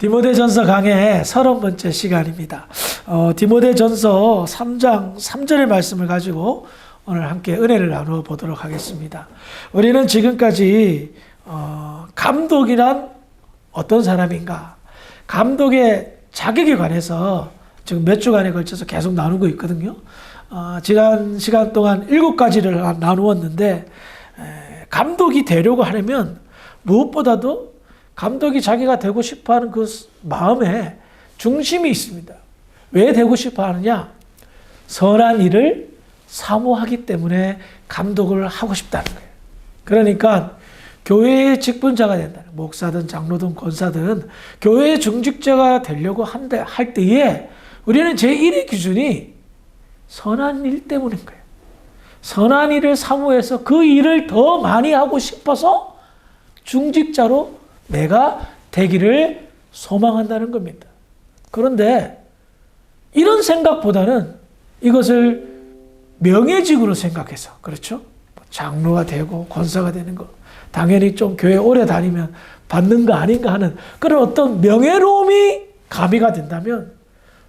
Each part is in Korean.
디모데전서 강의 30번째 시간입니다. 디모데전서 3장 3절의 말씀을 가지고 오늘 함께 은혜를 나누어 보도록 하겠습니다. 우리는 지금까지 감독이란 어떤 사람인가, 감독의 자격에 관해서 지금 몇 주간에 걸쳐서 계속 나누고 있거든요. 지난 시간 동안 7가지를 나누었는데, 감독이 되려고 하려면 무엇보다도 감독이 자기가 되고 싶어하는 그 마음에 중심이 있습니다. 왜 되고 싶어 하느냐? 선한 일을 사모하기 때문에 감독을 하고 싶다는 거예요. 그러니까 교회의 직분자가 된다. 목사든 장로든 권사든 교회의 중직자가 되려고 할 때에 우리는 제1의 기준이 선한 일 때문인 거예요. 선한 일을 사모해서 그 일을 더 많이 하고 싶어서 중직자로 내가 되기를 소망한다는 겁니다. 그런데 이런 생각보다는 이것을 명예직으로 생각해서, 그렇죠? 장로가 되고 권사가 되는 거 당연히 좀 교회 오래 다니면 받는 거 아닌가 하는 그런 어떤 명예로움이 가미가 된다면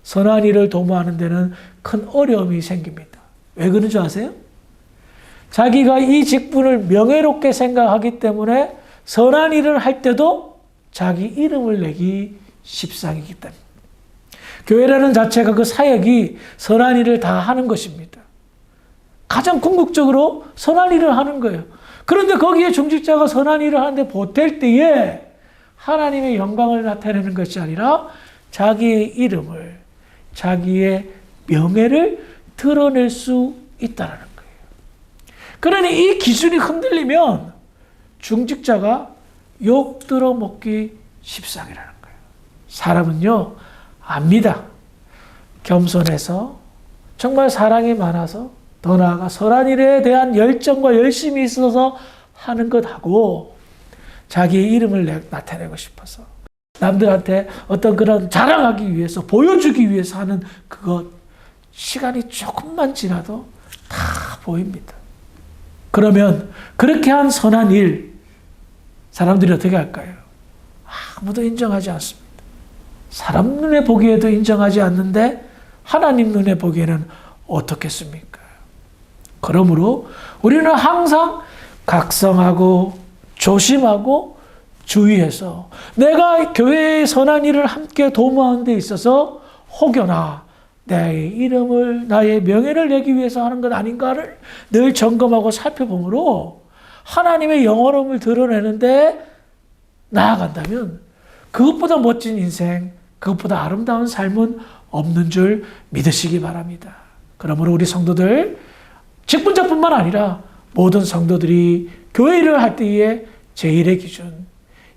선한 일을 도모하는 데는 큰 어려움이 생깁니다. 왜 그런 줄 아세요? 자기가 이 직분을 명예롭게 생각하기 때문에 선한 일을 할 때도 자기 이름을 내기 십상이기 때문에. 교회라는 자체가 그 사역이 선한 일을 다 하는 것입니다. 가장 궁극적으로 선한 일을 하는 거예요. 그런데 거기에 중직자가 선한 일을 하는데 보탤 때에 하나님의 영광을 나타내는 것이 아니라 자기의 이름을, 자기의 명예를 드러낼 수 있다는 거예요. 그러니 이 기준이 흔들리면 중직자가 욕 들어먹기 십상이라는 거예요. 사람은요, 압니다. 겸손해서 정말 사랑이 많아서 더 나아가 선한 일에 대한 열정과 열심이 있어서 하는 것하고 자기의 이름을 나타내고 싶어서 남들한테 어떤 그런 자랑하기 위해서 보여주기 위해서 하는 그것, 시간이 조금만 지나도 다 보입니다. 그러면 그렇게 한 선한 일 사람들이 어떻게 할까요? 아무도 인정하지 않습니다. 사람 눈에 보기에도 인정하지 않는데 하나님 눈에 보기에는 어떻겠습니까? 그러므로 우리는 항상 각성하고 조심하고 주의해서 내가 교회의 선한 일을 함께 도모하는 데 있어서 혹여나 내 이름을, 나의 명예를 내기 위해서 하는 것 아닌가를 늘 점검하고 살펴보므로 하나님의 영원함을 드러내는데 나아간다면 그것보다 멋진 인생, 그것보다 아름다운 삶은 없는 줄 믿으시기 바랍니다. 그러므로 우리 성도들, 직분자뿐만 아니라 모든 성도들이 교회 일을 할 때의 제1의 기준,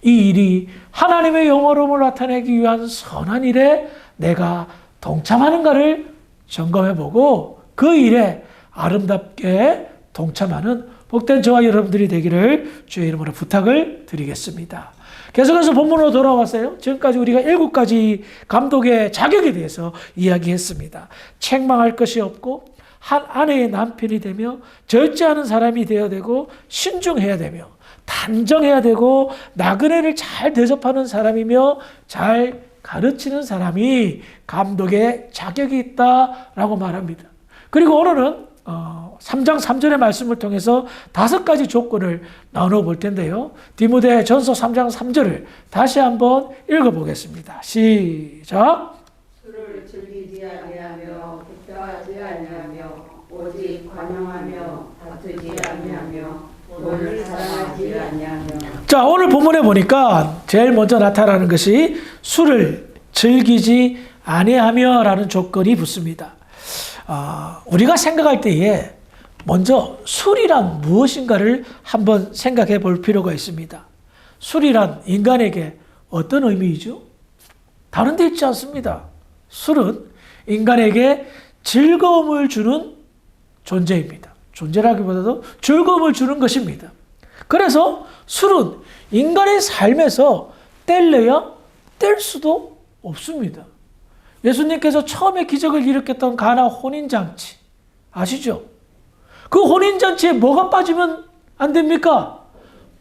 이 일이 하나님의 영원함을 나타내기 위한 선한 일에 내가 동참하는가를 점검해보고 그 일에 아름답게 동참하는 복된 저와 여러분들이 되기를 주의 이름으로 부탁을 드리겠습니다. 계속해서 본문으로 돌아왔어요. 지금까지 우리가 7가지 감독의 자격에 대해서 이야기했습니다. 책망할 것이 없고 한 아내의 남편이 되며 절제하는 사람이 되어야 되고 신중해야 되며 단정해야 되고 나그네를 잘 대접하는 사람이며 잘 가르치는 사람이 감독의 자격이 있다라고 말합니다. 그리고 오늘은 3장 3절의 말씀을 통해서 5가지 조건을 나눠 볼 텐데요. 디모데전서 3장 3절을 다시 한번 읽어보겠습니다. 시작. 술을 즐기지 아니하며 부패하지 아니하며 오직 관용하며 다투지 아니하며 돈을 사랑하지 아니하며. 자, 오늘 본문에 보니까 제일 먼저 나타나는 것이 술을 즐기지 아니하며 라는 조건이 붙습니다. 우리가 생각할 때에 먼저 술이란 무엇인가를 한번 생각해 볼 필요가 있습니다. 술이란 인간에게 어떤 의미이죠? 다른 데 있지 않습니다. 술은 인간에게 즐거움을 주는 존재입니다. 존재라기보다도 즐거움을 주는 것입니다. 그래서 술은 인간의 삶에서 뗄래야 뗄 수도 없습니다. 예수님께서 처음에 기적을 일으켰던 가나 혼인잔치 아시죠? 그 혼인잔치에 뭐가 빠지면 안 됩니까?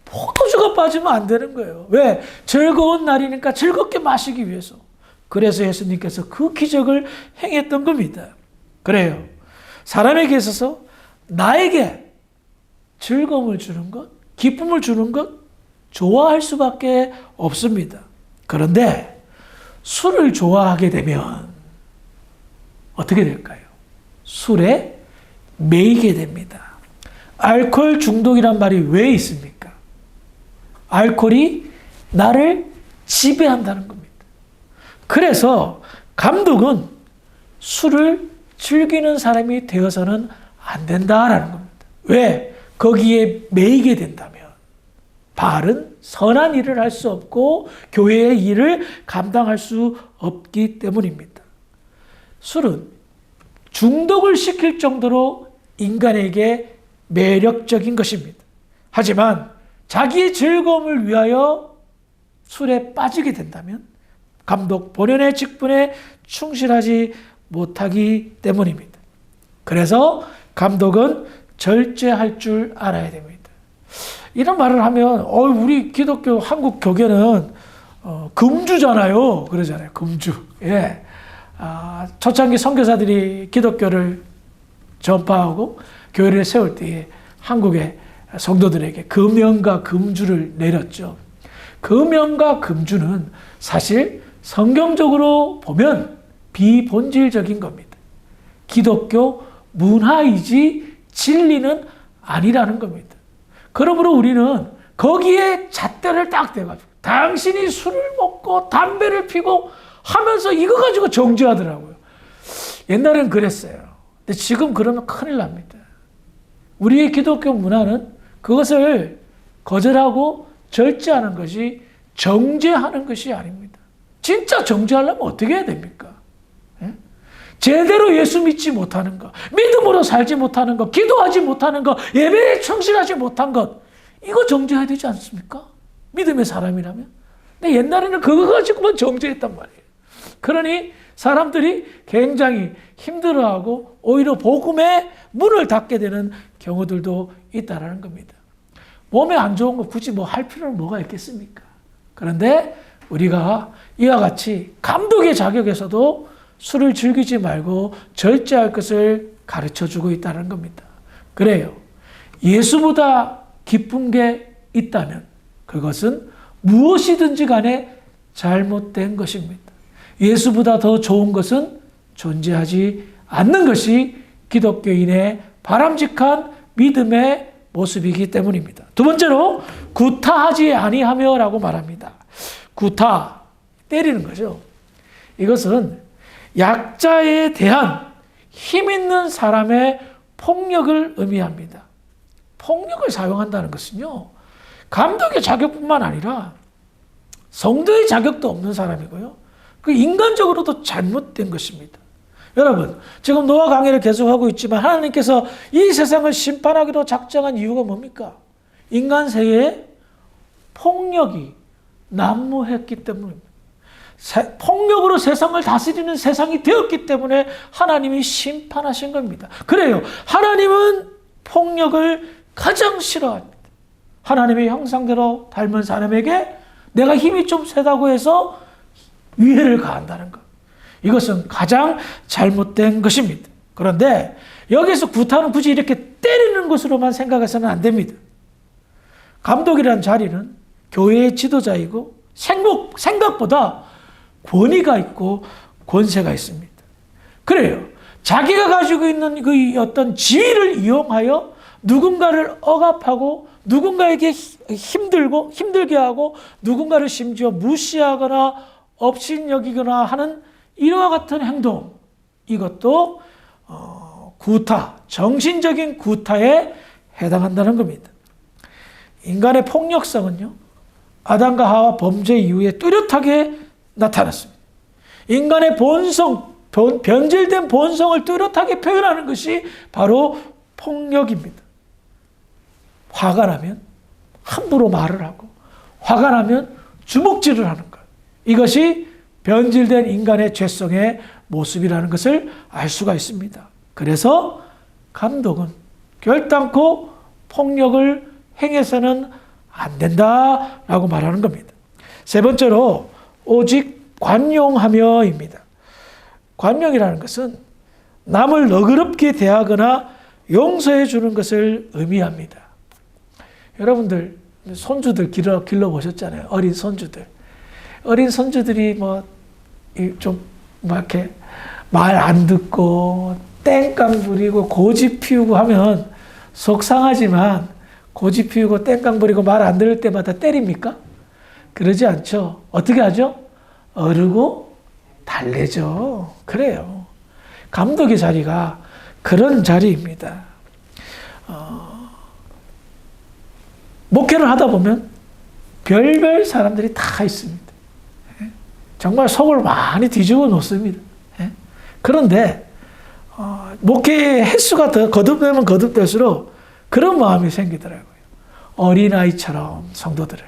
포도주가 빠지면 안 되는 거예요. 왜? 즐거운 날이니까 즐겁게 마시기 위해서. 그래서 예수님께서 그 기적을 행했던 겁니다. 그래요. 사람에게 있어서 나에게 즐거움을 주는 것, 기쁨을 주는 것, 좋아할 수밖에 없습니다. 그런데 술을 좋아하게 되면 어떻게 될까요? 술에 매이게 됩니다. 알코올 중독이란 말이 왜 있습니까? 알코올이 나를 지배한다는 겁니다. 그래서 감독은 술을 즐기는 사람이 되어서는 안 된다라는 겁니다. 왜? 거기에 매이게 된다면 바른 선한 일을 할 수 없고 교회의 일을 감당할 수 없기 때문입니다. 술은 중독을 시킬 정도로 인간에게 매력적인 것입니다. 하지만 자기의 즐거움을 위하여 술에 빠지게 된다면 감독 본연의 직분에 충실하지 못하기 때문입니다. 그래서 감독은 절제할 줄 알아야 됩니다. 이런 말을 하면 우리 기독교 한국 교계는 금주잖아요. 그러잖아요. 금주. 예. 초창기 선교사들이 기독교를 전파하고 교회를 세울 때에 한국의 성도들에게 금연과 금주를 내렸죠. 금연과 금주는 사실 성경적으로 보면 비본질적인 겁니다. 기독교 문화이지 진리는 아니라는 겁니다. 그러므로 우리는 거기에 잣대를 딱 대가지고 당신이 술을 먹고 담배를 피고 하면서 이거 가지고 정죄하더라고요. 옛날엔 그랬어요. 근데 지금 그러면 큰일 납니다. 우리의 기독교 문화는 그것을 거절하고 절제하는 것이 정죄하는 것이 아닙니다. 진짜 정죄하려면 어떻게 해야 됩니까? 예? 제대로 예수 믿지 못하는 것, 믿음으로 살지 못하는 것, 기도하지 못하는 것, 예배에 충실하지 못한 것, 이거 정죄해야 되지 않습니까? 믿음의 사람이라면. 근데 옛날에는 그거 가지고만 정죄했단 말이에요. 그러니 사람들이 굉장히 힘들어하고 오히려 복음의 문을 닫게 되는 경우들도 있다는 겁니다. 몸에 안 좋은 거 굳이 할 필요는 뭐가 있겠습니까? 그런데 우리가 이와 같이 감독의 자격에서도 술을 즐기지 말고 절제할 것을 가르쳐주고 있다는 겁니다. 그래요. 예수보다 기쁜 게 있다면 그것은 무엇이든지 간에 잘못된 것입니다. 예수보다 더 좋은 것은 존재하지 않는 것이 기독교인의 바람직한 믿음의 모습이기 때문입니다. 두 번째로 구타하지 아니하며 라고 말합니다. 구타, 때리는 거죠. 이것은 약자에 대한 힘 있는 사람의 폭력을 의미합니다. 폭력을 사용한다는 것은요, 감독의 자격뿐만 아니라 성도의 자격도 없는 사람이고요. 그 인간적으로도 잘못된 것입니다. 여러분, 지금 노아 강해를 계속하고 있지만 하나님께서 이 세상을 심판하기로 작정한 이유가 뭡니까? 인간 세계에 폭력이 난무했기 때문입니다. 폭력으로 세상을 다스리는 세상이 되었기 때문에 하나님이 심판하신 겁니다. 그래요. 하나님은 폭력을 가장 싫어합니다. 하나님의 형상대로 닮은 사람에게 내가 힘이 좀 세다고 해서 위해를 가한다는 것. 이것은 가장 잘못된 것입니다. 그런데 여기서 구타는 굳이 이렇게 때리는 것으로만 생각해서는 안 됩니다. 감독이라는 자리는 교회의 지도자이고 생각보다 권위가 있고 권세가 있습니다. 그래요. 자기가 가지고 있는 그 어떤 지위를 이용하여 누군가를 억압하고 누군가에게 힘들게 하고 누군가를 심지어 무시하거나 업신여기거나 하는 이와 같은 행동, 이것도 구타, 정신적인 구타에 해당한다는 겁니다. 인간의 폭력성은요, 아담과 하와 범죄 이후에 뚜렷하게 나타났습니다. 인간의 본성, 변질된 본성을 뚜렷하게 표현하는 것이 바로 폭력입니다. 화가 나면 함부로 말을 하고, 화가 나면 주먹질을 하는 것. 이것이 변질된 인간의 죄성의 모습이라는 것을 알 수가 있습니다. 그래서 감독은 결단코 폭력을 행해서는 안 된다라고 말하는 겁니다. 세 번째로 오직 관용하며입니다. 관용이라는 것은 남을 너그럽게 대하거나 용서해 주는 것을 의미합니다. 여러분들 손주들 길러보셨잖아요. 어린 손주들. 어린 손주들이 좀 이렇게 말 안 듣고 땡깡 부리고 고집 피우고 하면 속상하지만 고집 피우고 땡깡 부리고 말 안 들을 때마다 때립니까? 그러지 않죠. 어떻게 하죠? 어르고 달래죠. 그래요. 감독의 자리가 그런 자리입니다. 목회를 하다 보면 별별 사람들이 다 있습니다. 정말 속을 많이 뒤집어 놓습니다. 그런데 목회 횟수가 더 거듭되면 거듭될수록 그런 마음이 생기더라고요. 어린아이처럼 성도들을,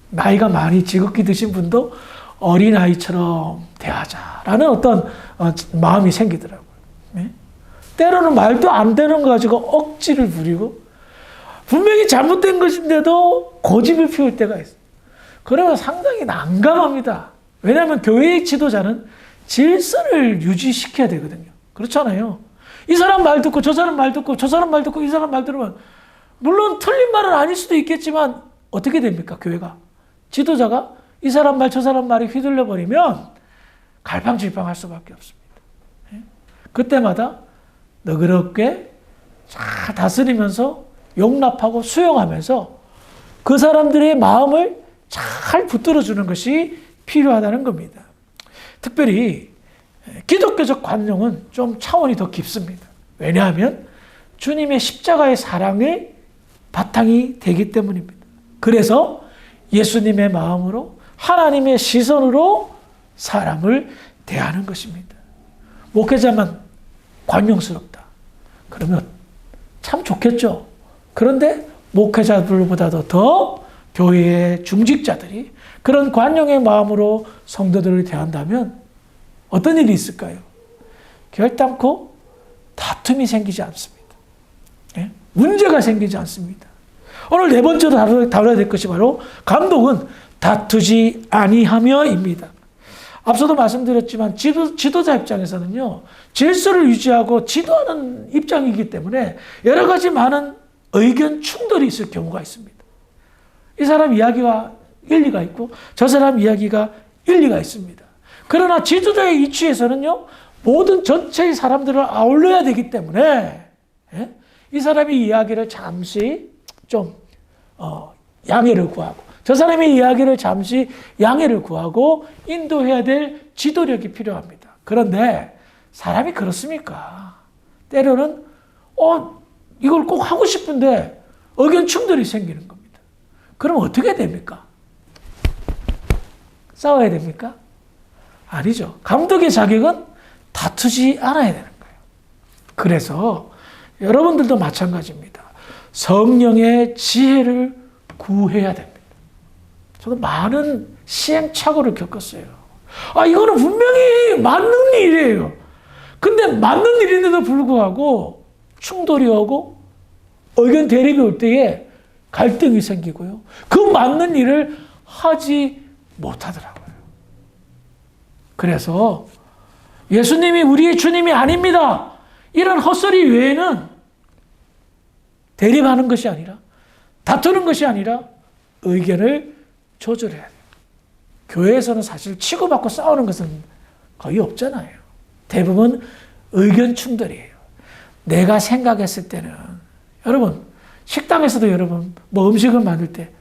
나이가 많이 지극히 드신 분도 어린아이처럼 대하자라는 어떤 마음이 생기더라고요. 때로는 말도 안 되는 거 가지고 억지를 부리고 분명히 잘못된 것인데도 고집을 피울 때가 있어요. 그러면 상당히 난감합니다. 왜냐하면 교회의 지도자는 질서를 유지시켜야 되거든요. 그렇잖아요. 이 사람 말 듣고 저 사람 말 듣고 저 사람 말 듣고 이 사람 말 들으면 물론 틀린 말은 아닐 수도 있겠지만 어떻게 됩니까? 교회가. 지도자가 이 사람 말 저 사람 말이 휘둘려 버리면 갈팡질팡할 수밖에 없습니다. 그때마다 너그럽게 잘 다스리면서 용납하고 수용하면서 그 사람들의 마음을 잘 붙들어주는 것이 필요하다는 겁니다. 특별히 기독교적 관용은 좀 차원이 더 깊습니다. 왜냐하면 주님의 십자가의 사랑의 바탕이 되기 때문입니다. 그래서 예수님의 마음으로 하나님의 시선으로 사람을 대하는 것입니다. 목회자만 관용스럽다. 그러면 참 좋겠죠. 그런데 목회자들보다도 더 교회의 중직자들이 그런 관용의 마음으로 성도들을 대한다면 어떤 일이 있을까요? 결단코 다툼이 생기지 않습니다. 문제가 생기지 않습니다. 오늘 네 번째로 다뤄야 될 것이 바로 감독은 다투지 아니하며입니다. 앞서도 말씀드렸지만 지도자 입장에서는요, 질서를 유지하고 지도하는 입장이기 때문에 여러 가지 많은 의견 충돌이 있을 경우가 있습니다. 이 사람 이야기가 일리가 있고 저 사람 이야기가 일리가 있습니다. 그러나 지도자의 위치에서는요, 모든 전체의 사람들을 아울러야 되기 때문에 이 사람이 이야기를 잠시 좀 양해를 구하고 저 사람의 이야기를 잠시 양해를 구하고 인도해야 될 지도력이 필요합니다. 그런데 사람이 그렇습니까? 때로는 이걸 꼭 하고 싶은데 의견 충돌이 생기는 겁니다. 그럼 어떻게 됩니까? 싸워야 됩니까? 아니죠. 감독의 자격은 다투지 않아야 되는 거예요. 그래서 여러분들도 마찬가지입니다. 성령의 지혜를 구해야 됩니다. 저도 많은 시행착오를 겪었어요. 이거는 분명히 맞는 일이에요. 근데 맞는 일인데도 불구하고 충돌이 오고 의견 대립이 올 때에 갈등이 생기고요. 그 맞는 일을 하지 못하더라고요. 그래서 예수님이 우리의 주님이 아닙니다. 이런 헛소리 외에는 대립하는 것이 아니라 다투는 것이 아니라 의견을 조절해야 돼요. 교회에서는 사실 치고받고 싸우는 것은 거의 없잖아요. 대부분 의견 충돌이에요. 내가 생각했을 때는 여러분 식당에서도 여러분 음식을 만들 때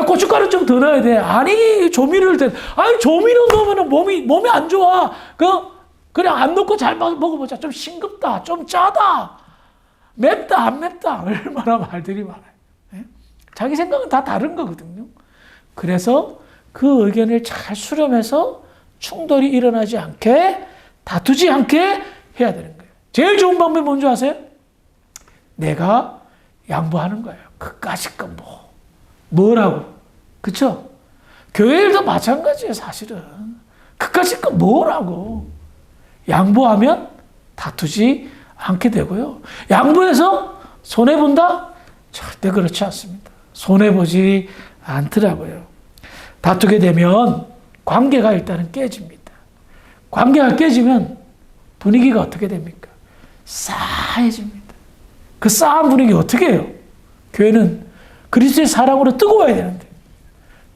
고춧가루 좀 더 넣어야 돼. 아니 조미료를 조미료 넣으면 몸이 안 좋아. 그냥 안 넣고 잘 먹어보자. 좀 싱겁다. 좀 짜다. 맵다. 안 맵다. 얼마나 말들이 많아요. 자기 생각은 다 다른 거거든요. 그래서 그 의견을 잘 수렴해서 충돌이 일어나지 않게 다투지 않게 해야 되는 거예요. 제일 좋은 방법이 뭔지 아세요? 내가 양보하는 거예요. 그까짓 건 뭐라고. 그쵸? 교회 일도 마찬가지예요, 사실은. 그까짓 건 뭐라고. 양보하면 다투지 않게 되고요. 양보해서 손해본다? 절대 그렇지 않습니다. 손해보지 않더라고요. 다투게 되면 관계가 일단은 깨집니다. 관계가 깨지면 분위기가 어떻게 됩니까? 싸해집니다. 그 싸한 분위기 어떻게 해요? 교회는 그리스도의 사랑으로 뜨거워야 되는데.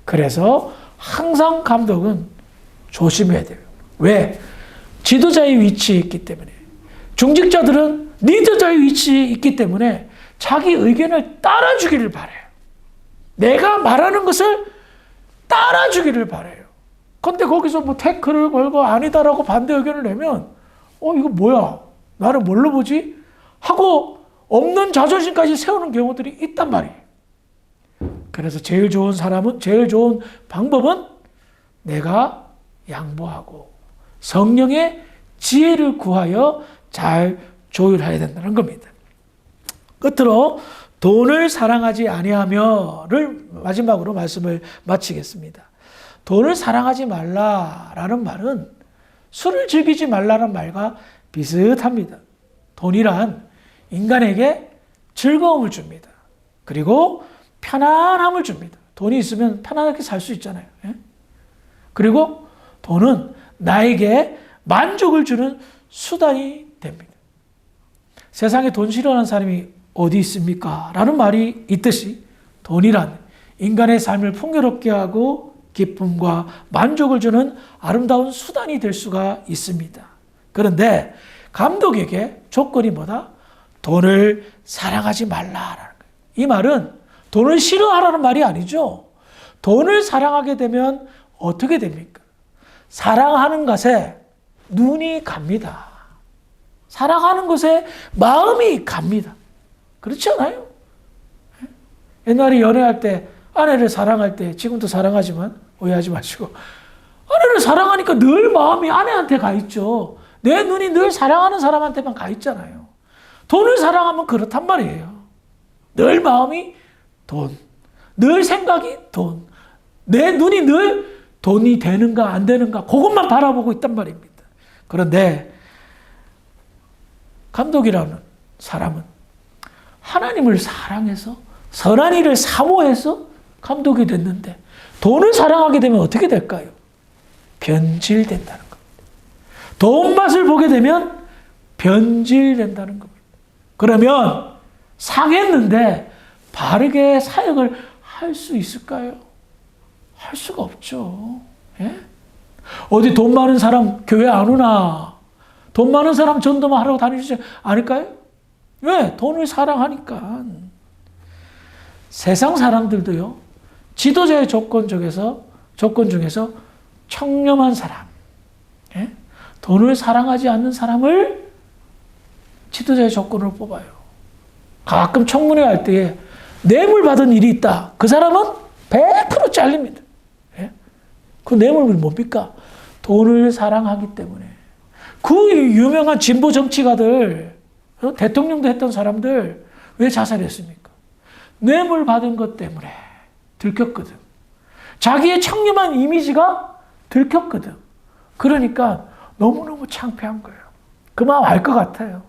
그래서 항상 감독은 조심해야 돼요. 왜? 지도자의 위치에 있기 때문에. 중직자들은 리더자의 위치에 있기 때문에 자기 의견을 따라주기를 바라요. 내가 말하는 것을 따라주기를 바라요. 근데 거기서 뭐 태클을 걸고 아니다라고 반대 의견을 내면 이거 뭐야? 나를 뭘로 보지? 하고 없는 자존심까지 세우는 경우들이 있단 말이에요. 그래서 제일 좋은 방법은 내가 양보하고 성령의 지혜를 구하여 잘 조율해야 된다는 겁니다. 끝으로 돈을 사랑하지 아니하며를 마지막으로 말씀을 마치겠습니다. 돈을 사랑하지 말라라는 말은 술을 즐기지 말라는 말과 비슷합니다. 돈이란 인간에게 즐거움을 줍니다. 그리고 편안함을 줍니다. 돈이 있으면 편안하게 살 수 있잖아요. 그리고 돈은 나에게 만족을 주는 수단이 됩니다. 세상에 돈 싫어하는 사람이 어디 있습니까? 라는 말이 있듯이 돈이란 인간의 삶을 풍요롭게 하고 기쁨과 만족을 주는 아름다운 수단이 될 수가 있습니다. 그런데 감독에게 조건이 뭐다? 돈을 사랑하지 말라라는 거예요. 이 말은 돈을 싫어하라는 말이 아니죠. 돈을 사랑하게 되면 어떻게 됩니까? 사랑하는 것에 눈이 갑니다. 사랑하는 것에 마음이 갑니다. 그렇지 않아요? 옛날에 연애할 때 아내를 사랑할 때 지금도 사랑하지만 오해하지 마시고 아내를 사랑하니까 늘 마음이 아내한테 가 있죠. 내 눈이 늘 사랑하는 사람한테만 가 있잖아요. 돈을 사랑하면 그렇단 말이에요. 늘 마음이 돈, 늘 생각이 돈, 내 눈이 늘 돈이 되는가 안 되는가 그것만 바라보고 있단 말입니다. 그런데 감독이라는 사람은 하나님을 사랑해서 선한 일을 사모해서 감독이 됐는데 돈을 사랑하게 되면 어떻게 될까요? 변질된다는 겁니다. 돈 맛을 보게 되면 변질된다는 겁니다. 그러면 상했는데 바르게 사역을 할 수 있을까요? 할 수가 없죠. 예? 어디 돈 많은 사람 교회 안 오나? 돈 많은 사람 전도만 하러 다니지 않을까요? 왜? 돈을 사랑하니까. 세상 사람들도요, 지도자의 조건 중에서 청렴한 사람, 예? 돈을 사랑하지 않는 사람을 지도자의 조건으로 뽑아요. 가끔 청문회 할 때에 뇌물 받은 일이 있다. 그 사람은 100% 잘립니다. 예? 그 뇌물이 뭡니까? 돈을 사랑하기 때문에. 그 유명한 진보 정치가들, 대통령도 했던 사람들 왜 자살했습니까? 뇌물 받은 것 때문에 들켰거든. 자기의 청렴한 이미지가 들켰거든. 그러니까 너무너무 창피한 거예요. 그 마음 알 것 같아요.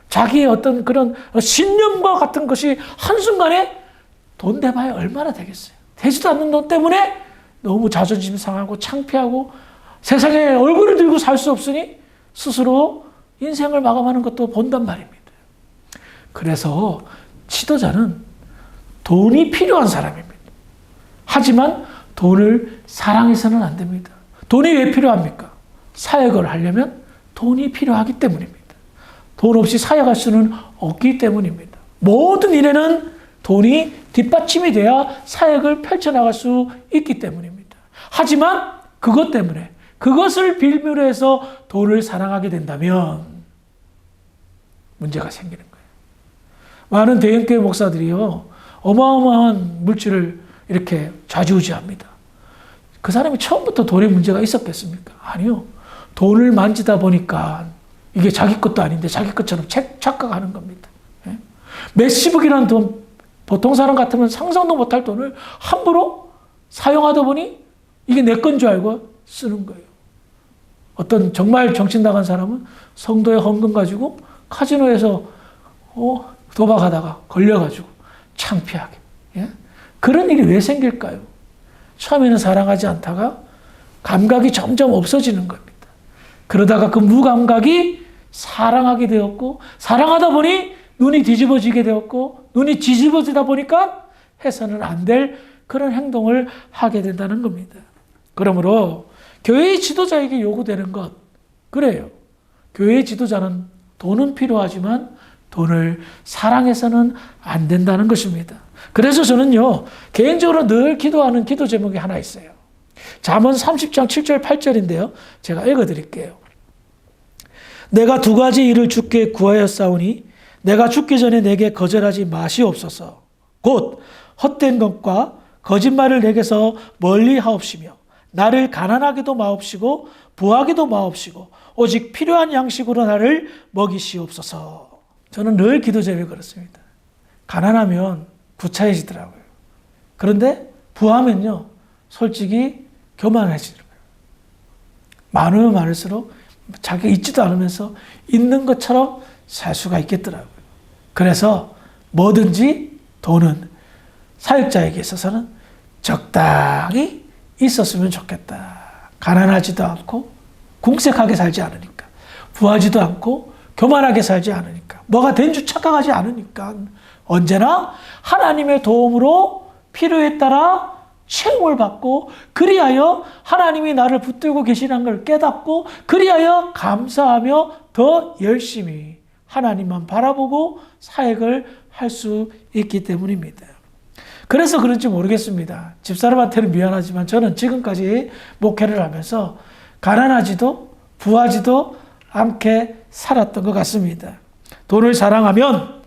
자기의 어떤 그런 신념과 같은 것이 한순간에 돈 대봐야 얼마나 되겠어요. 되지도 않는 돈 때문에 너무 자존심 상하고 창피하고 세상에 얼굴을 들고 살 수 없으니 스스로 인생을 마감하는 것도 본단 말입니다. 그래서 지도자는 돈이 필요한 사람입니다. 하지만 돈을 사랑해서는 안 됩니다. 돈이 왜 필요합니까? 사역을 하려면 돈이 필요하기 때문입니다. 돈 없이 사역할 수는 없기 때문입니다. 모든 일에는 돈이 뒷받침이 돼야 사역을 펼쳐나갈 수 있기 때문입니다. 하지만 그것 때문에 그것을 빌미로 해서 돈을 사랑하게 된다면 문제가 생기는 거예요. 많은 대형교회 목사들이요, 어마어마한 물질을 이렇게 좌지우지합니다. 그 사람이 처음부터 돈에 문제가 있었겠습니까? 아니요. 돈을 만지다 보니까 이게 자기 것도 아닌데 자기 것처럼 착각하는 겁니다. 예? 몇십억이라는 돈, 보통 사람 같으면 상상도 못할 돈을 함부로 사용하다 보니 이게 내 건 줄 알고 쓰는 거예요. 어떤 정말 정신 나간 사람은 성도의 헌금 가지고 카지노에서 도박하다가 걸려가지고 창피하게, 예? 그런 일이 왜 생길까요? 처음에는 사랑하지 않다가 감각이 점점 없어지는 겁니다. 그러다가 그 무감각이 사랑하게 되었고, 사랑하다 보니 눈이 뒤집어지게 되었고, 눈이 뒤집어지다 보니까 해서는 안 될 그런 행동을 하게 된다는 겁니다. 그러므로 교회의 지도자에게 요구되는 것, 그래요. 교회의 지도자는 돈은 필요하지만 돈을 사랑해서는 안 된다는 것입니다. 그래서 저는요, 개인적으로 늘 기도하는 기도 제목이 하나 있어요. 잠언 30장 7절 8절인데요. 제가 읽어드릴게요. 내가 두 가지 일을 주께 구하였사오니 내가 죽기 전에 내게 거절하지 마시옵소서. 곧 헛된 것과 거짓말을 내게서 멀리 하옵시며 나를 가난하게도 마옵시고 부하게도 마옵시고 오직 필요한 양식으로 나를 먹이시옵소서. 저는 늘 기도 제목을 걸었습니다. 가난하면 부차해지더라고요. 그런데 부하면요, 솔직히 교만해지더라고요. 많으면 많을수록 자기가 있지도 않으면서 있는 것처럼 살 수가 있겠더라고요. 그래서 뭐든지 돈은 사역자에게 있어서는 적당히 있었으면 좋겠다. 가난하지도 않고 궁색하게 살지 않으니까, 부하지도 않고 교만하게 살지 않으니까, 뭐가 된 줄 착각하지 않으니까 언제나 하나님의 도움으로 필요에 따라 채용을 받고, 그리하여 하나님이 나를 붙들고 계시는 걸 깨닫고, 그리하여 감사하며 더 열심히 하나님만 바라보고 사역을 할 수 있기 때문입니다. 그래서 그런지 모르겠습니다. 집사람한테는 미안하지만 저는 지금까지 목회를 하면서 가난하지도 부하지도 않게 살았던 것 같습니다. 돈을 사랑하면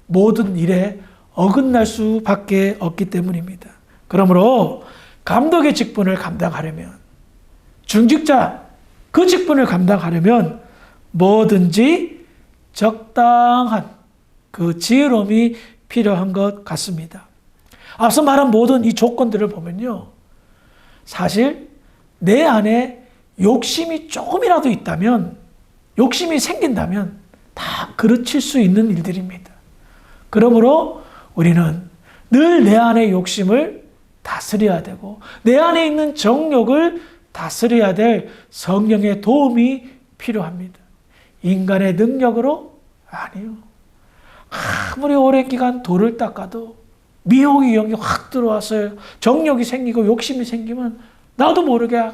모든 일에 어긋날 수밖에 없기 때문입니다. 그러므로 감독의 직분을 감당하려면, 중직자 그 직분을 감당하려면 뭐든지 적당한 그 지혜로움이 필요한 것 같습니다. 앞서 말한 모든 이 조건들을 보면요, 사실 내 안에 욕심이 조금이라도 있다면, 욕심이 생긴다면 다 그르칠 수 있는 일들입니다. 그러므로 우리는 늘 내 안의 욕심을 다스려야 되고, 내 안에 있는 정욕을 다스려야 될 성령의 도움이 필요합니다. 인간의 능력으로? 아니요. 아무리 오랜 기간 돌을 닦아도 미혹의 영이 확 들어와서 정욕이 생기고 욕심이 생기면 나도 모르게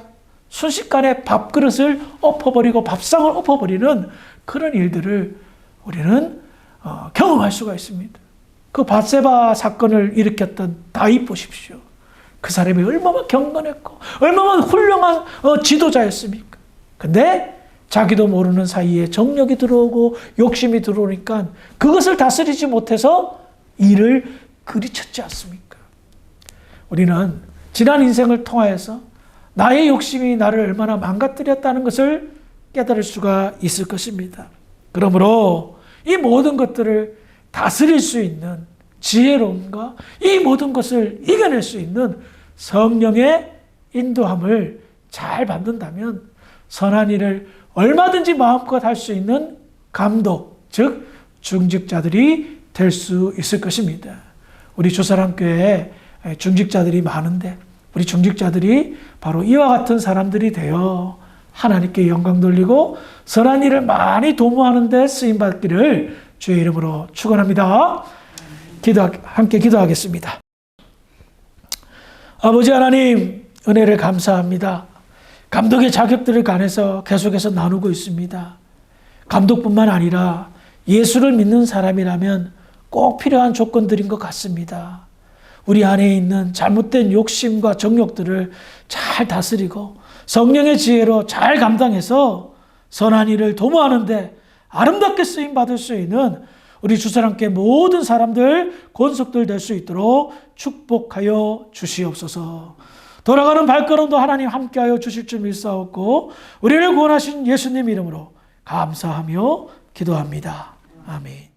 순식간에 밥그릇을 엎어버리고 밥상을 엎어버리는 그런 일들을 우리는 경험할 수가 있습니다. 그 밧세바 사건을 일으켰던 다윗 보십시오. 그 사람이 얼마나 경건했고 얼마나 훌륭한 지도자였습니까? 근데 자기도 모르는 사이에 정욕이 들어오고 욕심이 들어오니까 그것을 다스리지 못해서 일을 그리쳤지 않습니까? 우리는 지난 인생을 통하여서 나의 욕심이 나를 얼마나 망가뜨렸다는 것을 깨달을 수가 있을 것입니다. 그러므로 이 모든 것들을 다스릴 수 있는 지혜로움과 이 모든 것을 이겨낼 수 있는 성령의 인도함을 잘 받는다면 선한 일을 얼마든지 마음껏 할 수 있는 감독, 즉 중직자들이 될 수 있을 것입니다. 우리 주사랑교회에 중직자들이 많은데 우리 중직자들이 바로 이와 같은 사람들이 되어 하나님께 영광 돌리고 선한 일을 많이 도모하는 데 쓰임받기를 주의 이름으로 축원합니다. 함께 기도하겠습니다. 아버지 하나님, 은혜를 감사합니다. 감독의 자격들을 간해서 계속해서 나누고 있습니다. 감독뿐만 아니라 예수를 믿는 사람이라면 꼭 필요한 조건들인 것 같습니다. 우리 안에 있는 잘못된 욕심과 정욕들을 잘 다스리고 성령의 지혜로 잘 감당해서 선한 일을 도모하는데 아름답게 쓰임받을 수 있는 우리 주사랑교회 모든 사람들, 권속들 될 수 있도록 축복하여 주시옵소서. 돌아가는 발걸음도 하나님 함께하여 주실 줄 믿사옵고 우리를 구원하신 예수님 이름으로 감사하며 기도합니다. 아멘.